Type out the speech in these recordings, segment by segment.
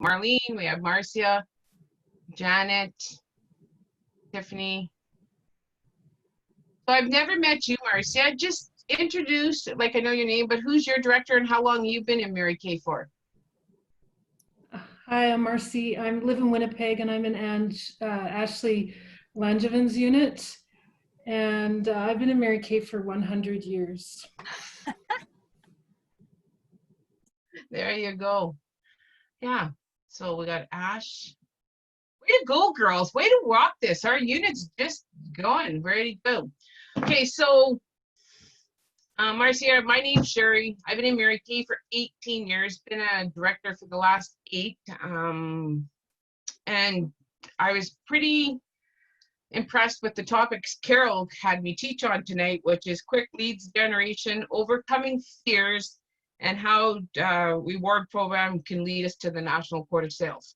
Marlene, we have Marcia, Janet, Tiffany. So I've never met you, Marcia. Just introduce, like I know your name, but who's your director and how long you've been in Mary Kay for? Hi, I'm Marcy. I live in Winnipeg and I'm in Ashley Langevin's unit. And I've been in Mary Kay for 100 years. There you go. Yeah. So we got Ash. Way to go, girls. Way to rock this. Our unit's just going. Ready to go. Okay, so Marcia, my name's Sherry. I've been in Mary Kay for 18 years, been a director for the last 8. And I was pretty impressed with the topics Carol had me teach on tonight, which is quick leads generation, overcoming fears, and how reward program can lead us to the National Court of Sales.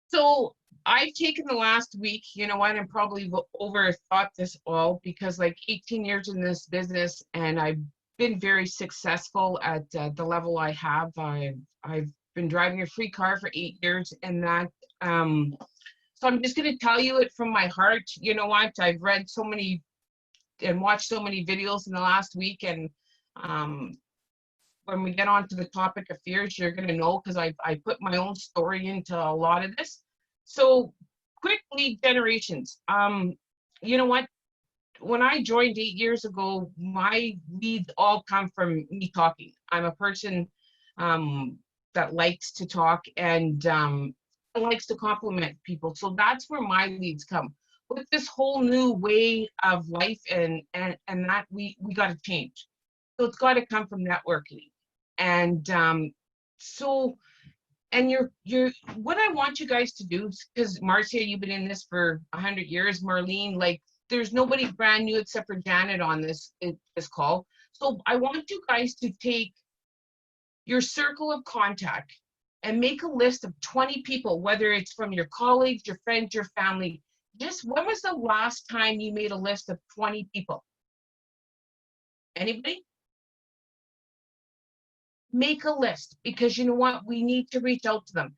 So I've taken the last week, you know what, and probably overthought this all because like 18 years in this business and I've been very successful at the level I have. I've been driving a free car for 8 years and that, so I'm just going to tell you it from my heart. You know what, I've read so many and watched so many videos in the last week and when we get on to the topic of fears, you're going to know because I put my own story into a lot of this. So quick lead generations. You know what? When I joined 8 years ago, my leads all come from me talking. I'm a person that likes to talk and likes to compliment people. So that's where my leads come. With this whole new way of life and that we got to change. So it's got to come from networking. And so and you're what I want you guys to do, because Marcia, you've been in this for 100 years, Marlene, like there's nobody brand new except for Janet on this call. So I want you guys to take your circle of contact and make a list of 20 people, whether it's from your colleagues, your friends, your family. Just when was the last time you made a list of 20 people? Anybody? Make a list, because you know what? We need to reach out to them.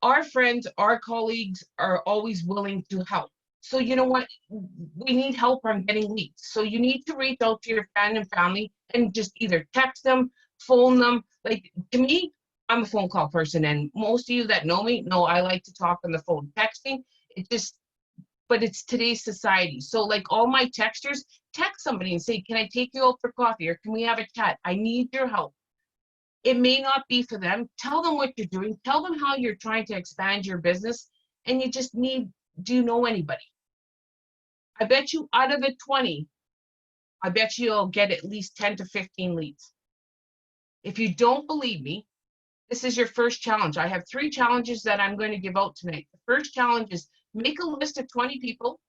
Our friends, our colleagues are always willing to help. So you know what? We need help on getting leads. So you need to reach out to your friend and family and just either text them, phone them. Like to me, I'm a phone call person, and most of you that know me know I like to talk on the phone. Texting, it just, but it's today's society. So like all my texters, text somebody and say, can I take you out for coffee or can we have a chat? I need your help. It may not be for them. Tell them what you're doing. Tell them how you're trying to expand your business. And you just need, do you know anybody? I bet you out of the 20, I bet you'll get at least 10 to 15 leads. If you don't believe me, this is your first challenge. I have 3 challenges that I'm going to give out tonight. The first challenge is make a list of 20 people.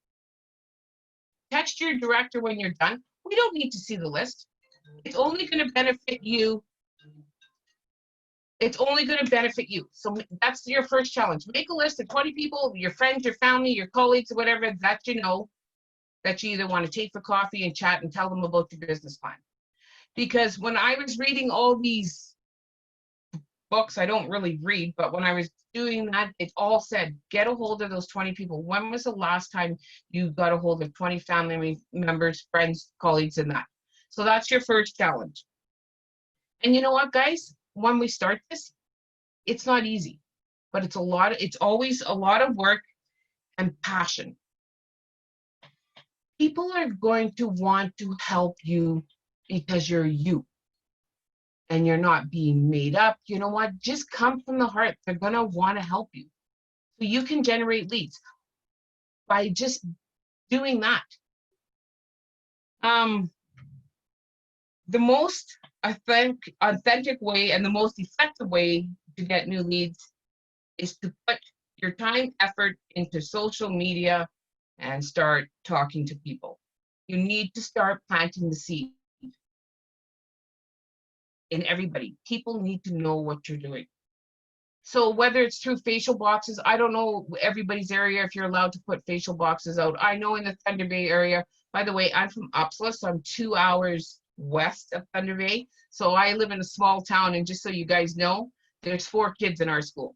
Text your director when you're done. We don't need to see the list. It's only going to benefit you. It's only going to benefit you. So that's your first challenge. Make a list of 20 people, your friends, your family, your colleagues, whatever that you know that you either want to take for coffee and chat and tell them about your business plan. Because when I was reading all these books, I don't really read, but when I was doing that, it all said, get a hold of those 20 people. When was the last time you got a hold of 20 family members, friends, colleagues, and that? So that's your first challenge. And you know what, guys? When we start this, it's not easy, but it's always a lot of work and passion. People are going to want to help you because you're you and you're not being made up. You know what? Just come from the heart. They're going to want to help you. So you can generate leads by just doing that. The most authentic way and the most effective way to get new leads is to put your time, effort into social media and start talking to people. You need to start planting the seed in everybody. People need to know what you're doing. So whether it's through facial boxes, I don't know everybody's area if you're allowed to put facial boxes out. I know in the Thunder Bay area, by the way, I'm from Upsala, so I'm 2 hours west of Thunder Bay. So I live in a small town, and just so you guys know, There's 4 kids in our school.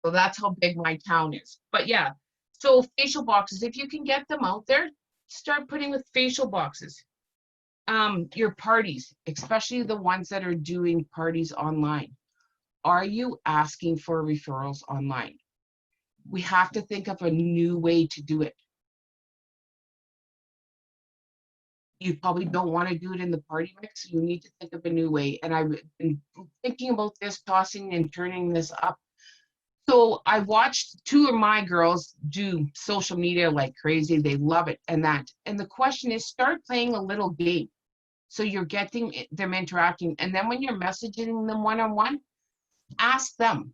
So that's how big my town is. But yeah, so facial boxes, if you can get them out there, start putting with facial boxes. Your parties, especially the ones that are doing parties online. Are you asking for referrals online? We have to think of a new way to do it. You probably don't want to do it in the party mix. You need to think of a new way. And I've been thinking about this, tossing and turning this up. So I watched 2 of my girls do social media like crazy. They love it and that. And the question is, start playing a little game. So you're getting them interacting. And then when you're messaging them one-on-one, ask them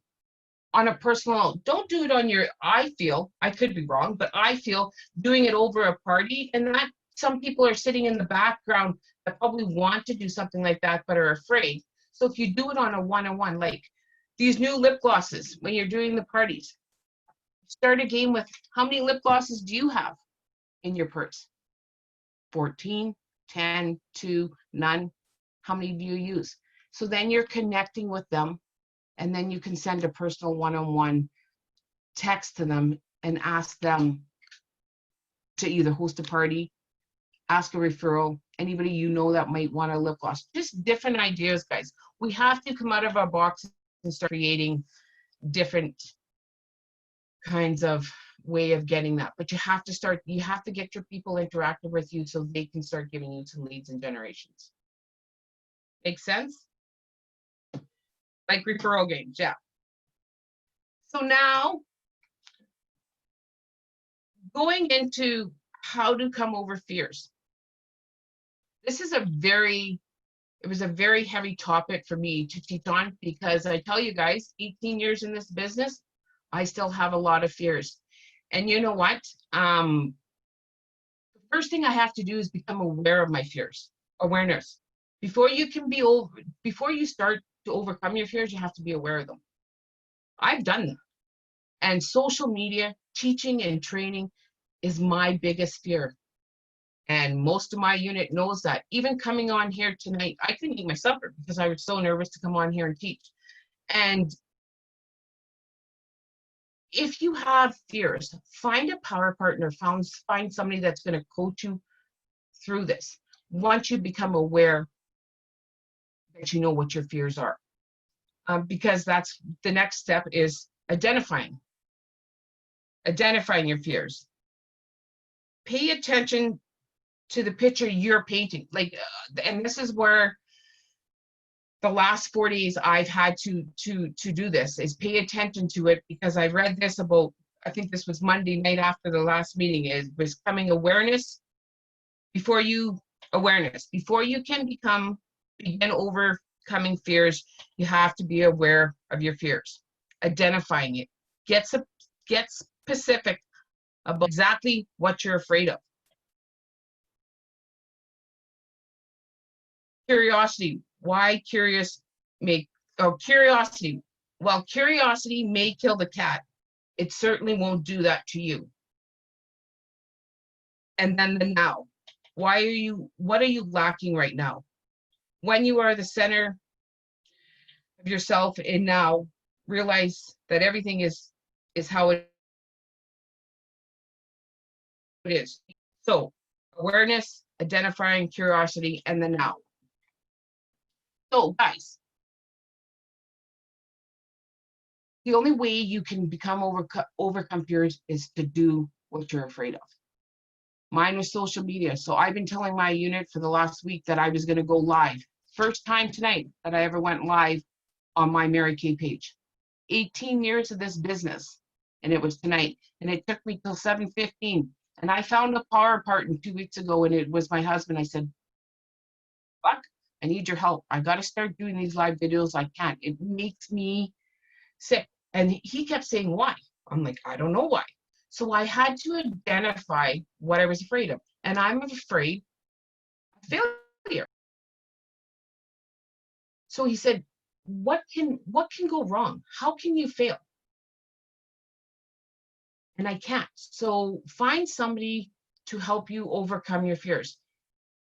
on a personal, don't do it on your, I feel, I could be wrong, but I feel doing it over a party, and that some people are sitting in the background that probably want to do something like that, but are afraid. So if you do it on a one-on-one, like these new lip glosses, when you're doing the parties, start a game with how many lip glosses do you have in your purse? 14, 10, 2, none. How many do you use? So then you're connecting with them, and then you can send a personal one-on-one text to them and ask them to either host a party, ask a referral, anybody you know that might want a lip gloss. Just different ideas, guys. We have to come out of our box and start creating different kinds of way of getting that. But you have to get your people interactive with you so they can start giving you some leads and generations. Make sense? Like referral games, yeah. So now, going into how to come over fears. This is it was a very heavy topic for me to teach on, because I tell you guys, 18 years in this business, I still have a lot of fears. And you know what? The first thing I have to do is become aware of my fears, awareness. Before you start to overcome your fears, you have to be aware of them. I've done that. And social media, teaching and training is my biggest fear. And most of my unit knows that. Even coming on here tonight, I couldn't eat my supper because I was so nervous to come on here and teach. And if you have fears, find a power partner, find somebody that's going to coach you through this. Once you become aware that you know what your fears are. Because that's the next step, is identifying your fears. Pay attention to the picture you're painting. And this is where the last 4 days I've had to do this, is pay attention to it, because I read this about, I think this was Monday night after the last meeting, is becoming awareness before you can begin overcoming fears. You have to be aware of your fears, identifying it, get specific about exactly what you're afraid of. Curiosity. Why curiosity? Well, curiosity may kill the cat. It certainly won't do that to you. And then the now. What are you lacking right now? When you are the center of yourself in now, realize that everything is how it is. So awareness, identifying, curiosity, and the now. So guys, the only way you can overcome fears is to do what you're afraid of. Mine was social media. So I've been telling my unit for the last week that I was going to go live. First time tonight that I ever went live on my Mary Kay page. 18 years of this business, and it was tonight. And it took me till 7:15. And I found a power partner 2 weeks ago, and it was my husband. I said, "Fuck, I need your help. I got to start doing these live videos. I can't. It makes me sick." And he kept saying, "Why?" I'm like, "I don't know why." So I had to identify what I was afraid of. And I'm afraid of failure. So he said, what can go wrong? How can you fail? And I can't. So find somebody to help you overcome your fears.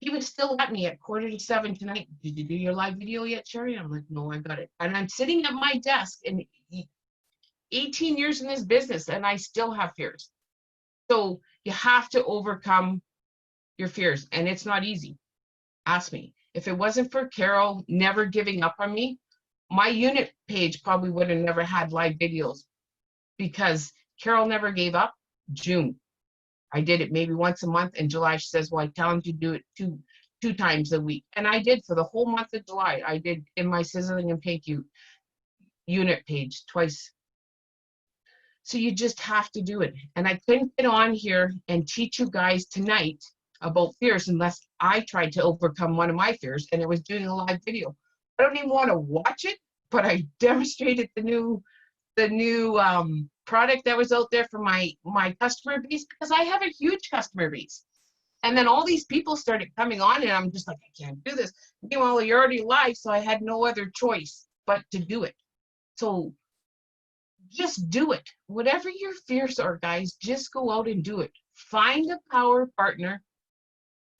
He was still at me at 6:45 tonight. Did you do your live video yet, Sherry? I'm like, no, I got it. And I'm sitting at my desk and 18 years in this business and I still have fears. So you have to overcome your fears, and it's not easy. Ask me. If it wasn't for Carol never giving up on me, my unit page probably would have never had live videos, because Carol never gave up. June, I did it maybe once a month. In July, she says, well, I tell them to do it two times a week. And I did for the whole month of July. I did in my Sizzling and Pink unit page twice. So you just have to do it. And I couldn't get on here and teach you guys tonight about fears unless I tried to overcome one of my fears, and it was doing a live video. I don't even want to watch it, but I demonstrated the new product that was out there for my customer base, because I have a huge customer base. And then all these people started coming on and I'm just like, I can't do this. Meanwhile, you're already live, so I had no other choice but to do it. So just do it. Whatever your fears are, guys, just go out and do it. Find a power partner,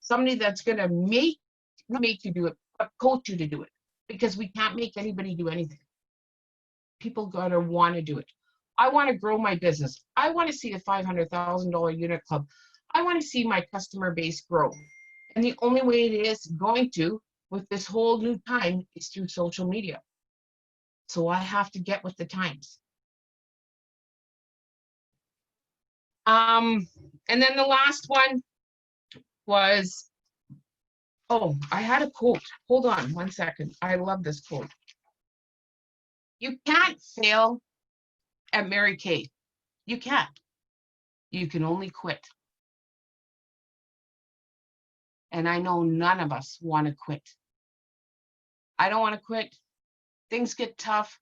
somebody that's going to not make you do it, but coach you to do it, because we can't make anybody do anything. People got to want to do it. I want to grow my business. I want to see a $500,000 unit club. I want to see my customer base grow. And the only way it is going to, with this whole new time, is through social media. So I have to get with the times. And then the last one was, oh, I had a quote. Hold on 1 second. I love this quote. You can't fail at Mary Kay. You can't. You can only quit. And I know none of us want to quit. I don't want to quit. Things get tough.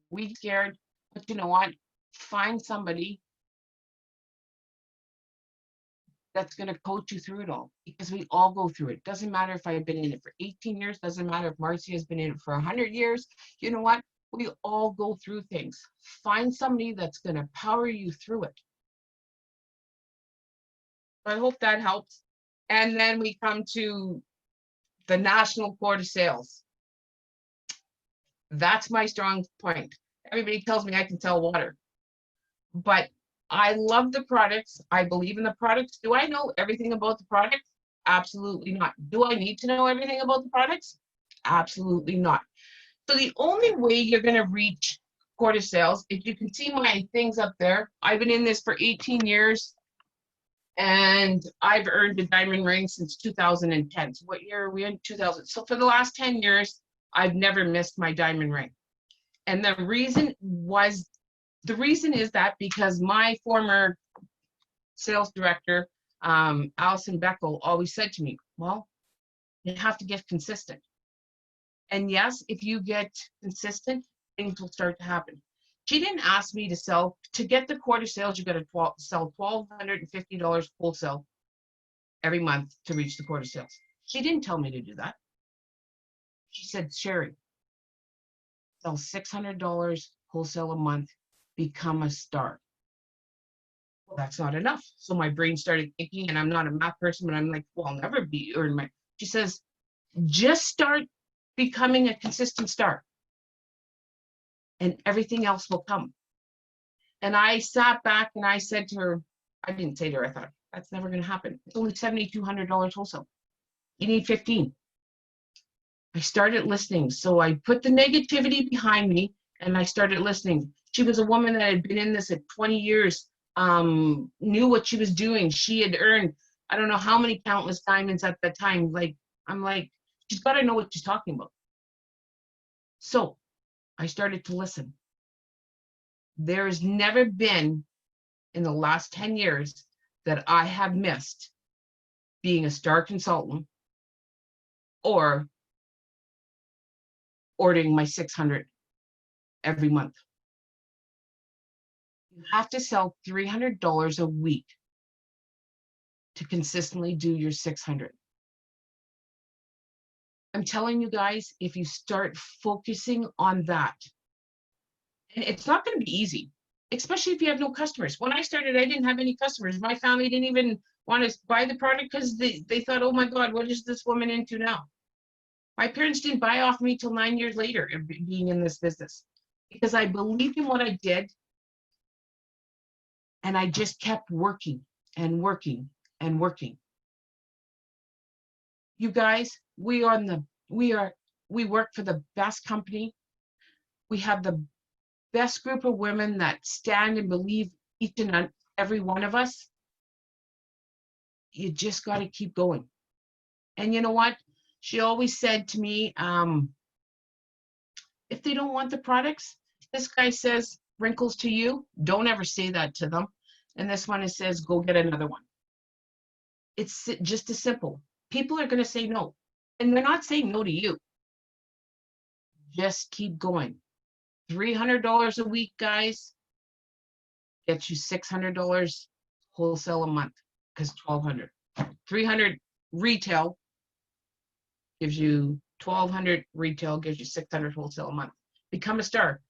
We get scared. But you know what? Find somebody that's going to coach you through it all, because we all go through it. Doesn't matter if I've been in it for 18 years. Doesn't matter if Marcia has been in it for 100 years. You know what? We all go through things. Find somebody that's going to power you through it. I hope that helps. And then we come to the National Court of Sales. That's my strong point. Everybody tells me I can sell water, but I love the products. I believe in the products. Do I know everything about the products? Absolutely not. Do I need to know everything about the products? Absolutely not. So the only way you're going to reach Court of Sales, if you can see my things up there, I've been in this for 18 years and I've earned a diamond ring since 2010. So what year are we in? 2000. So for the last 10 years, I've never missed my diamond ring. And the reason is that because my former sales director, Allison Beckel, always said to me, well, you have to get consistent. And yes, if you get consistent, things will start to happen. She didn't ask me to get the Court of Sales, you got to sell $1,250 wholesale every month to reach the Court of Sales. She didn't tell me to do that. She said, Sherry, sell $600 wholesale a month, become a star. Well, that's not enough. So my brain started thinking, and I'm not a math person, but I'm like, well, I'll never be earning my. She says, just start becoming a consistent star, and everything else will come. And I sat back and I said to her, I didn't say to her, I thought, that's never going to happen. It's only $7,200 wholesale. You need 15. I started listening. So I put the negativity behind me and I started listening. She was a woman that had been in this at 20 years, knew what she was doing. She had earned, I don't know how many countless diamonds at that time. I'm like, she's got to know what she's talking about. So I started to listen. There's never been in the last 10 years that I have missed being a star consultant or ordering my 600 every month. You have to sell $300 a week to consistently do your 600. I'm telling you guys, if you start focusing on that, and it's not going to be easy, especially if you have no customers. When I started, I didn't have any customers. My family didn't even want to buy the product because they thought, oh my God, what is this woman into now? My parents didn't buy off me till 9 years later of being in this business because I believed in what I did. And I just kept working and working and working. You guys, we work for the best company. We have the best group of women that stand and believe each and every one of us. You just got to keep going. And you know what? She always said to me, if they don't want the products, this guy says wrinkles to you, don't ever say that to them. And this one, it says, go get another one. It's just as simple. People are going to say no. And they're not saying no to you. Just keep going. $300 a week, guys, gets you $600 wholesale a month, because $1,200. $300 retail gives you $1,200 retail, gives you $600 wholesale a month. Become a star.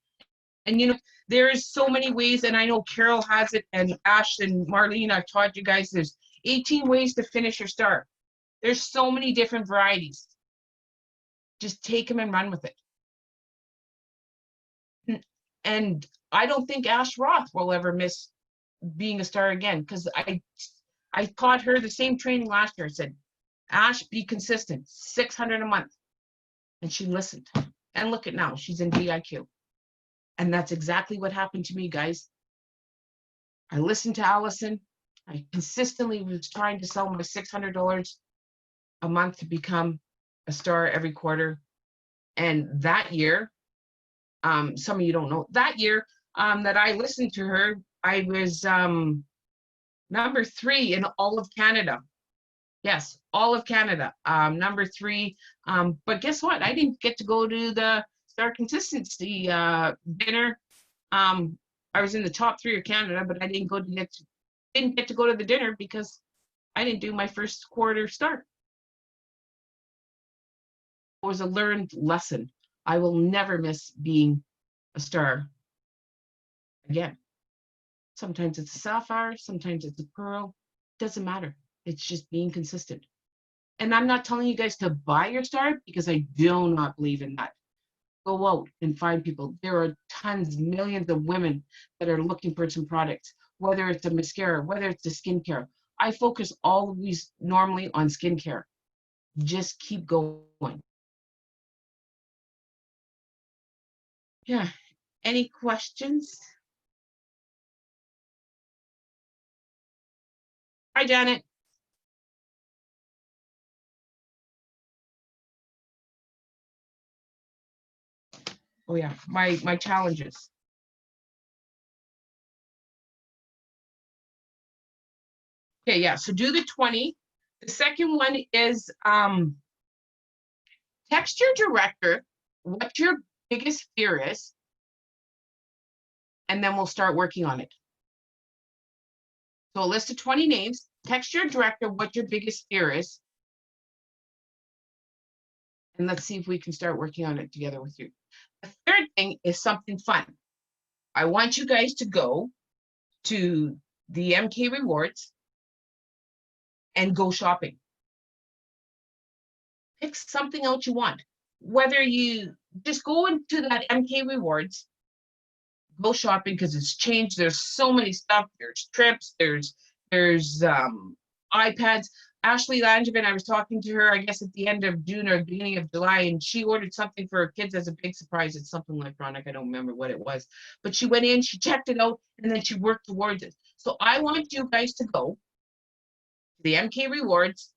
And you know, there's so many ways, and I know Carol has it, and Ash and Marlene, I've taught you guys, there's 18 ways to finish your star. There's so many different varieties. Just take them and run with it. And I don't think Ash Roth will ever miss being a star again, because I taught her the same training last year. I said, Ash, be consistent, $600 a month. And she listened. And look at now, she's in VIQ. And that's exactly what happened to me, guys. I listened to Allison. I consistently was trying to sell my $600 a month to become a star every quarter. And that year, some of you don't know, that year that I listened to her, I was number 3 in all of Canada. Yes, all of Canada, number 3. But guess what? I didn't get to go to the Star Consistency dinner. I was in the top 3 of Canada, but I didn't get to go to the dinner because I didn't do my first quarter star. It was a learned lesson. I will never miss being a star again. Sometimes it's a sapphire, sometimes it's a pearl. Doesn't matter. It's just being consistent. And I'm not telling you guys to buy your star because I do not believe in that. Go out and find people. There are tons, millions of women that are looking for some products, whether it's a mascara, whether it's a skincare. I focus always normally on skincare. Just keep going. Yeah. Any questions? Hi, Janet. Oh yeah, my challenges. Okay, yeah, so do the 20. The second one is text your director what your biggest fear is, and then we'll start working on it. So a list of 20 names, text your director what your biggest fear is, and let's see if we can start working on it together with you. The third thing is something fun. I want you guys to go to the MK Rewards and go shopping. Pick something out you want. Whether you just go into that MK Rewards, go shopping because it's changed. There's so many stuff. There's trips, there's iPads. Ashley Langevin, I was talking to her, I guess at the end of June or beginning of July, and she ordered something for her kids as a big surprise. It's something electronic. I don't remember what it was. But she went in, she checked it out, and then she worked towards it. So I want you guys to go to the MK Rewards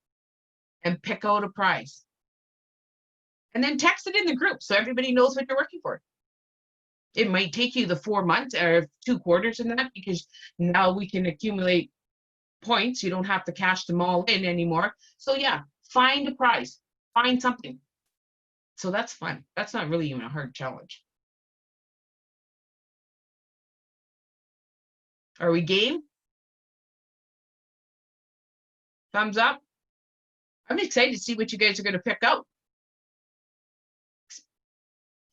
and pick out a prize. And then text it in the group so everybody knows what you're working for. It might take you the 4 months or 2 quarters in that, because now we can accumulate points. You don't have to cash them all in anymore. So yeah, find a prize, find something. So that's fun. That's not really even a hard challenge. Are we game? Thumbs up. I'm excited to see what you guys are going to pick out.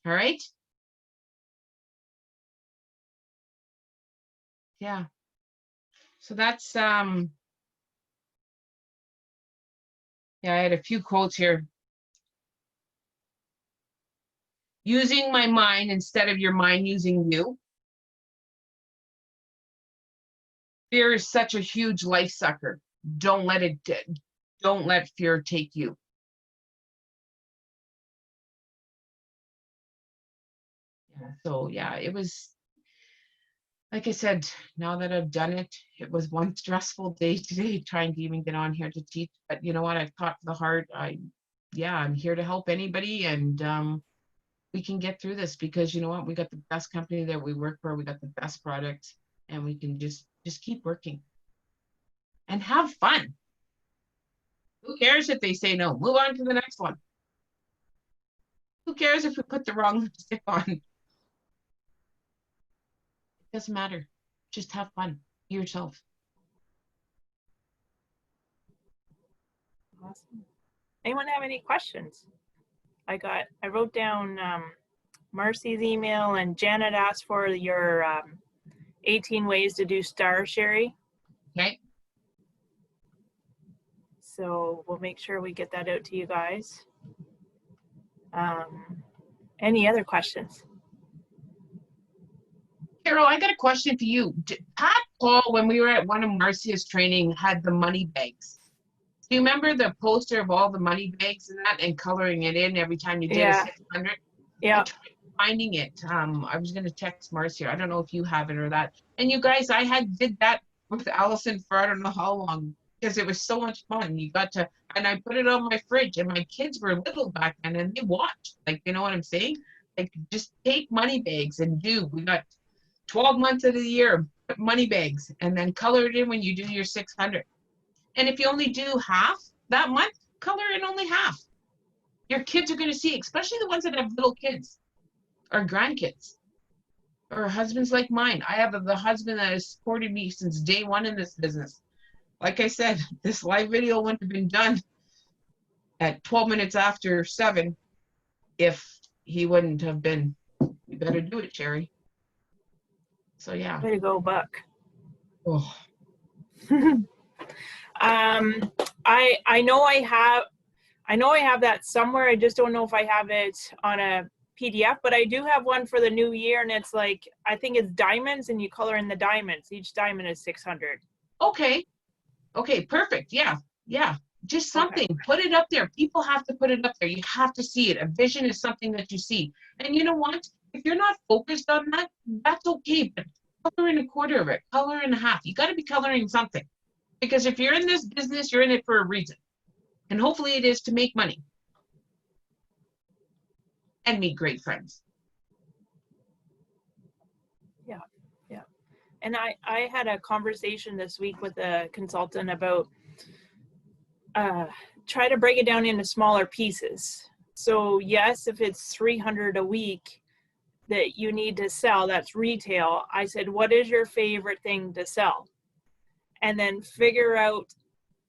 All right. Yeah. So that's Yeah, I had a few quotes here. Using my mind instead of your mind using you. Fear is such a huge life sucker. Don't let it, don't let fear take you. Yeah, so yeah, it was, like I said, now that I've done it, it was one stressful day today trying to even get on here to teach. But you know what? I've taught the heart. Yeah, I'm here to help anybody, and we can get through this because you know what? We got the best company that we work for. We got the best product, and we can just keep working and have fun. Who cares if they say no? Move on to the next one. Who cares if we put the wrong lipstick on? It doesn't matter. Just have fun. Be yourself. Awesome. Anyone have any questions? I wrote down Marcy's email, and Janet asked for your 18 ways to do star, Sherry. Okay. So we'll make sure we get that out to you guys. Any other questions? Carol, I got a question for you. Pat Paul, when we were at one of Marcia's training, had the money bags. Do you remember the poster of all the money bags and that, and coloring it in every time you did Yeah. a 600? Yeah. I tried finding it. I was going to text Marcia. I don't know if you have it or that. And you guys, did that with Allison for I don't know how long because it was so much fun. You got to, and I put it on my fridge, and my kids were little back then, and they watched. Like, you know what I'm saying? Like, just take money bags and do. We got 12 months of the year, money bags, and then color it in when you do your 600. And if you only do half that month, color in only half. Your kids are going to see, especially the ones that have little kids or grandkids or husbands like mine. I have the husband that has supported me since day one in this business. Like I said, this live video wouldn't have been done at 12 minutes after 7 if he wouldn't have been. You better do it, Sherry. So yeah. Way to go, Buck. Oh. I know I have that somewhere. I just don't know if I have it on a PDF, but I do have one for the new year, and it's like, I think it's diamonds, and you color in the diamonds. Each diamond is 600. Okay. Okay, perfect. Yeah. Yeah. Just something. Okay. Put it up there. People have to put it up there. You have to see it. A vision is something that you see. And you know what? If you're not focused on that, that's okay. But color in a quarter of it, color in a half. You got to be coloring something. Because if you're in this business, you're in it for a reason. And hopefully it is to make money and meet great friends. Yeah. Yeah. And I had a conversation this week with a consultant about try to break it down into smaller pieces. So yes, if it's 300 a week that you need to sell, that's retail. I said, what is your favorite thing to sell? And then figure out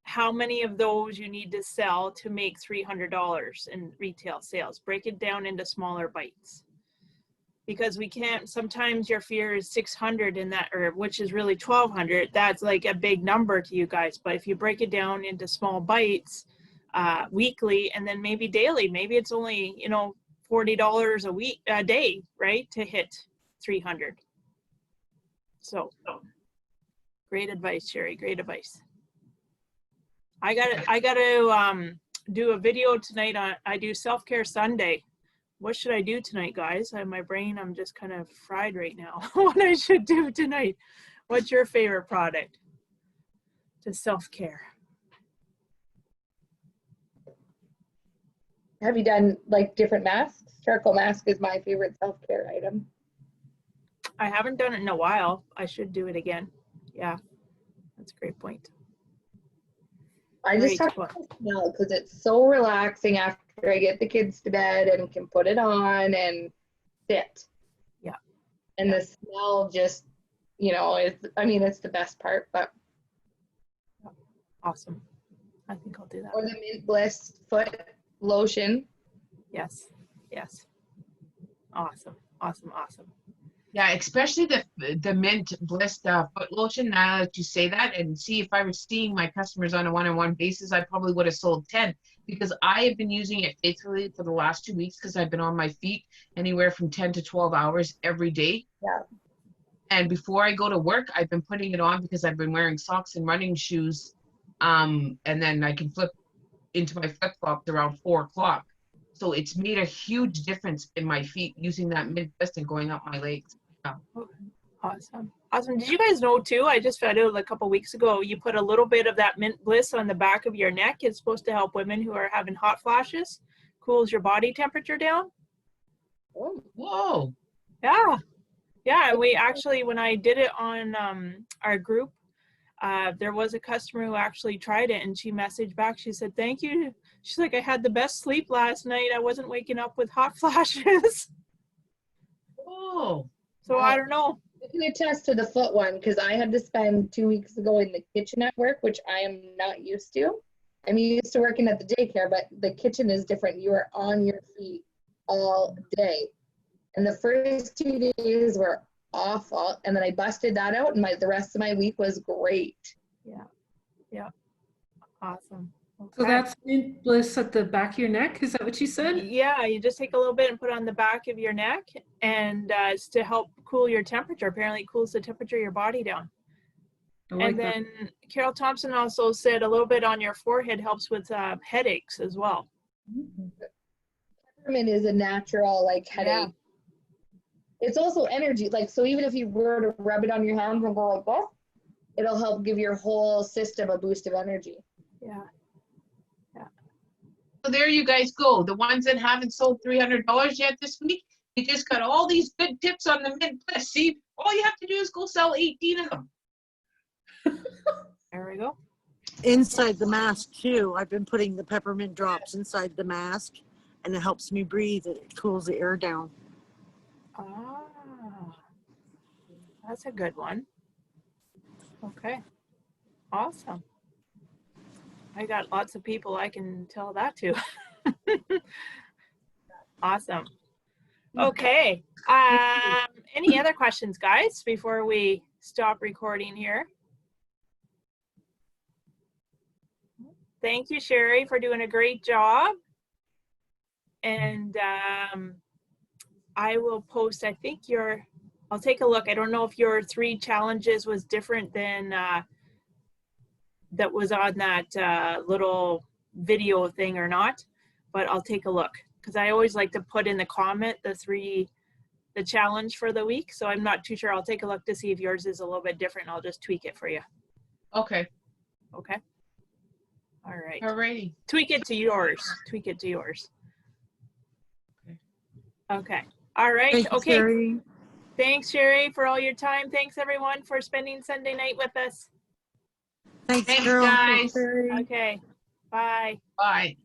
how many of those you need to sell to make $300 in retail sales. Break it down into smaller bites. Because we can't, sometimes your fear is 600 in that, or which is really 1,200. That's like a big number to you guys. But if you break it down into small bites, weekly, and then maybe daily, maybe it's only, $40 a day, right? To hit 300. So great advice, Sherry. Great advice. I got to do a video tonight on, I do Self-Care Sunday. What should I do tonight, guys? My brain, I'm just kind of fried right now. What I should do tonight. What's your favorite product to self-care? Have you done like different masks? Charcoal mask is my favorite self-care item. I haven't done it in a while. I should do it again. Yeah, that's a great point. I just talk about the smell because it's so relaxing after I get the kids to bed and can put it on and sit. Yeah. And the smell just, it's the best part, but. Awesome. I think I'll do that. Or the Mint Bliss foot lotion. Yes. Yes. Awesome. Awesome. Awesome. Yeah, especially the mint bliss foot lotion. Now that you say that, and see, if I was seeing my customers on a one-on-one basis, I probably would have sold 10, because I have been using it faithfully for the last 2 weeks, because I've been on my feet anywhere from 10 to 12 hours every day. Yeah. And before I go to work, I've been putting it on because I've been wearing socks and running shoes. And then I can flip into my flip-flops around 4 o'clock. So it's made a huge difference in my feet using that mint bliss and going up my legs. Awesome. Awesome. Did you guys know too? I just found out a couple weeks ago, you put a little bit of that mint bliss on the back of your neck. It's supposed to help women who are having hot flashes, cools your body temperature down. Oh, Whoa. Yeah. Yeah. And we actually, when I did it on our group, there was a customer who actually tried it and she messaged back. She said, thank you. She's like, I had the best sleep last night. I wasn't waking up with hot flashes. Whoa. So Wow. I don't know. I can attest to the foot one because I had to spend 2 weeks ago in the kitchen at work, which I am not used to. I'm used to working at the daycare, but the kitchen is different. You are on your feet all day. And the first 2 days were awful. And then I busted that out and the rest of my week was great. Yeah. Yeah. Awesome. So Okay. that's mint bliss at the back of your neck. Is that what you said? Yeah, you just take a little bit and put it on the back of your neck, and it's to help cool your temperature. Apparently, it cools the temperature of your body down. I like And that. then Carol Thompson also said a little bit on your forehead helps with headaches as well. Peppermint is a natural headache. Yeah. It's also energy. So even if you were to rub it on your hands and go like this, it'll help give your whole system a boost of energy. Yeah. So there you guys go. The ones that haven't sold $300 yet this week, you just got all these good tips on the mint bliss. See, all you have to do is go sell 18 of them. There we go. Inside the mask too. I've been putting the peppermint drops inside the mask and it helps me breathe. It cools the air down. Ah, that's a good one. Okay. Awesome. I got lots of people I can tell that to. Awesome. Okay. Any other questions, guys, before we stop recording here? Thank you, Sherry, for doing a great job. And I will post, I think I'll take a look. I don't know if your 3 challenges was different than that was on that little video thing or not, but I'll take a look because I always like to put in the comment the challenge for the week. So I'm not too sure. I'll take a look to see if yours is a little bit different. I'll just tweak it for you. Okay. Okay. All right. Alrighty. Tweak it to yours. Tweak it to yours. Okay. Okay. All right. Thank you, Okay. Sherry. Thanks, Sherry, for all your time. Thanks, everyone, for spending Sunday night with us. Thanks, Thanks, Carol. guys. Very- Okay. Bye. Bye.